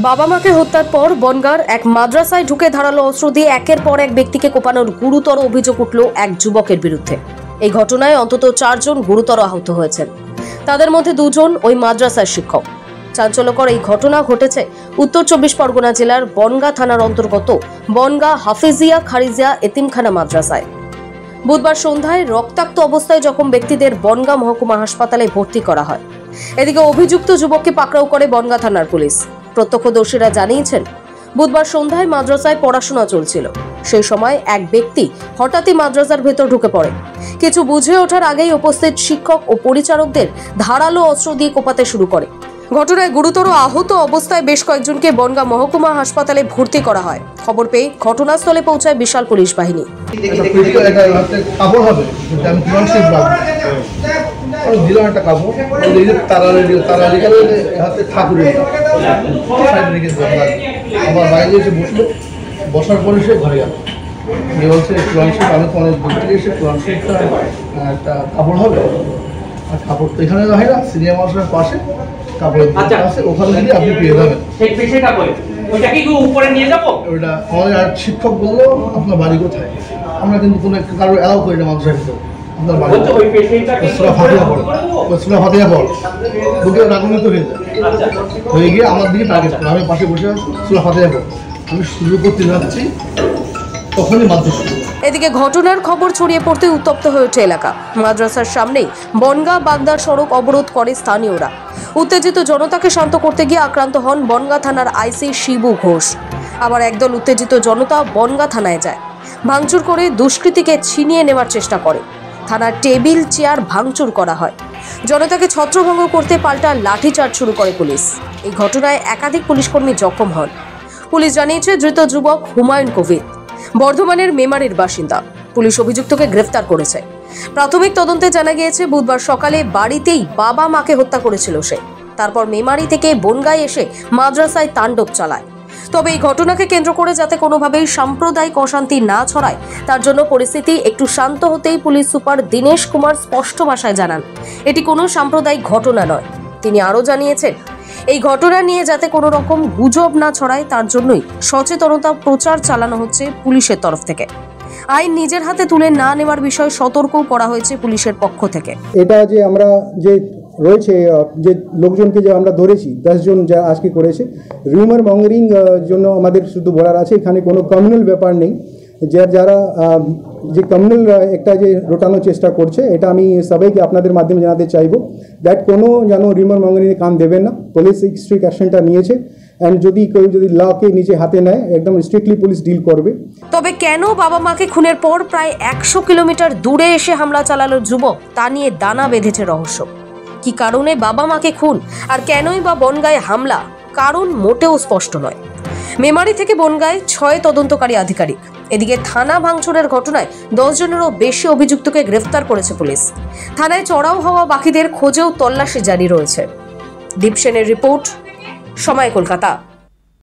বাবা মাকে হত্যার পর বনগাঁর এক মাদ্রাসায় ঢুকে ধারালো অস্ত্র দিয়ে একের পর এক ব্যক্তিকে কোপানোর গুরুতর অভিযোগ উঠল এক যুবকের বিরুদ্ধে। এই ঘটনায় অন্তত 4 জন গুরুতর আহত হয়েছেন, তাদের মধ্যে 2 জন ওই মাদ্রাসার শিক্ষক। চাঞ্চল্যকর এই ঘটনা ঘটেছে উত্তর 24 পরগনা জেলার বনগাঁ থানার অন্তর্গত বনগাঁ হাফেজিয়া খারিজিয়া এতিমখানা মাদ্রাসায়। বুধবার সন্ধ্যায় রক্তাক্ত অবস্থায় জখম ব্যক্তিদের বনগাঁ মহকুমা হাসপাতালে ভর্তি করা হয়। এদিকে অভিযুক্ত যুবককে পাকড়াও করে বনগাঁ থানার পুলিশ। প্রত্যক্ষদর্শীরা জানিয়েছেন, বুধবার সন্ধ্যায় মাদ্রাসায় পড়াশোনা চলছিল। সেই সময় এক ব্যক্তি হঠাৎই মাদ্রাসার ভেতর ঢুকে পড়ে। কিছু বুঝে ওঠার আগেই উপস্থিত শিক্ষক ও পরিচারকদের ধারালো অস্ত্র দিয়ে কোপাতে শুরু করে। ঘটনায় গুরুতর আহত অবস্থায় বেশ কয়েকজনকে বনগাঁ মহকুমা হাসপাতালে ভর্তি করা হয়। খবর পেয়ে ঘটনাস্থলে পৌঁছায় বিশাল পুলিশ বাহিনী। বসার পরে সে ঘরে গেল, গিয়ে বলছে ক্লান্সিপ আমি তো অনেক দূর থেকে এসে ক্লান্সিপটা একটা কাপড় হবে, আর কাপড় তো এখানে হয় না, সিনিয়র মানুষের পাশে কাপড়ের আছে, ওখানে গিয়ে আপনি পেয়ে যাবেন। ওইটা আমাদের আর শিক্ষক বললো আপনার বাড়ি কোথায়, আমরা কিন্তু কোনো কারোর অ্যালাউ করি না মানুষের ভিতরে। আপনার বাড়ি সুরা ফাতিহা পড় বুকে রাগমিত হয়ে গিয়ে আমার দিকে টার্গেট করে, আমি পাশে বসে আছি, সুরা ফাতিহা পড়, আমি শুরু করতে যাচ্ছি, তখনই মাদ্রাসা। এদিকে ঘটনার খবর ছড়িয়ে পড়তে উত্তপ্ত হয়ে ওঠে এলাকা। মাদ্রাসার সামনেই বনগাঁ বাগদার সড়ক অবরোধ করে স্থানীয়রা। উত্তেজিত জনতাকে শান্ত করতে গিয়ে আক্রান্ত হন বনগাঁ থানার আইসি শিবু ঘোষ। আবার একদল উত্তেজিত জনতা বনগাঁ থানায় যায়, ভাঙচুর করে দুষ্কৃতীকে ছিনিয়ে নেওয়ার চেষ্টা করে। থানার টেবিল চেয়ার ভাঙচুর করা হয়। জনতাকে ছত্রভঙ্গ করতে পাল্টা লাঠিচার্জ শুরু করে পুলিশ। এই ঘটনায় একাধিক পুলিশকর্মী জখম হন। পুলিশ জানিয়েছে, ধৃত যুবক হুমায়ুন কবির বর্ধমানের মেমারির বাসিন্দা। পুলিশ অভিযুক্তকে গ্রেফতার করেছে। প্রাথমিক তদন্তে জানা গিয়েছে, বুধবার সকালে বাড়িতেই বাবা মাকে হত্যা করেছিল সে। তারপর মেমারি থেকে বনগাঁয় এসে মাদ্রাসায় তাণ্ডব চালায়। তবে এই ঘটনাকে কেন্দ্র করে যাতে কোনোভাবেই সাম্প্রদায়িক অশান্তি না ছড়ায়, তার জন্য পরিস্থিতি একটু শান্ত হতেই পুলিশ সুপার দীনেশ কুমার স্পষ্ট ভাষায় জানান, এটি কোনো সাম্প্রদায়িক ঘটনা নয়। তিনি আরও জানিয়েছেন, এই ঘটনা নিয়ে যাতে কোনো রকম গুজব না ছড়ায়, তার জন্যই সচেতনতা প্রচার চালানো হচ্ছে পুলিশের তরফ থেকে। আইন নিজের হাতে তুলে না নেওয়ার বিষয়ে সতর্কও করা হয়েছে পুলিশের পক্ষ থেকে। এটা যে আমরা যে রয়েছে যে লোকজনকে যে আমরা ধরেছি 10 জন যা আজকে করেছে, রিউমার মঙ্গারিং জন্য আমাদের শুধু বলার আছে, এখানে কোনো কমিউনাল ব্যাপার নেই। যারা যে কমিউনাল একটা যে রোটানোর চেষ্টা করছে, এটা আমি সবাইকে আপনাদের মাধ্যমে জানাতে চাইবো দ্যাট কোনো যেন রিউমার মঙ্গারিংয়ে কান দেবেন না। পুলিশ স্ট্রিক্ট অ্যাকশনটা নিয়েছে, অ্যান্ড যদি কেউ লকে নিজে হাতে নেয়, একদম স্ট্রিক্টলি পুলিশ ডিল করবে। তবে কেন বাবা মাকে খুনের পর প্রায় 100 কিলোমিটার দূরে এসে হামলা চালালো যুবক, তা নিয়ে দানা বেঁধেছে রহস্য। কি কারণে বাবা মাকে খুন আর কেনই বা বনগাঁয় হামলা, কারণ মোটেও স্পষ্ট নয়। মেমারি থেকে বনগাঁয় 6 তদন্তকারী আধিকারিক। এদিকে থানা ভাঙচুরের ঘটনায় 10 জনেরও বেশি অভিযুক্তকে গ্রেফতার করেছে পুলিশ। থানায় চড়াও হওয়া বাকিদের খোঁজেও তল্লাশি জারি রয়েছে। দীপ সেনের রিপোর্ট, সময় কলকাতা।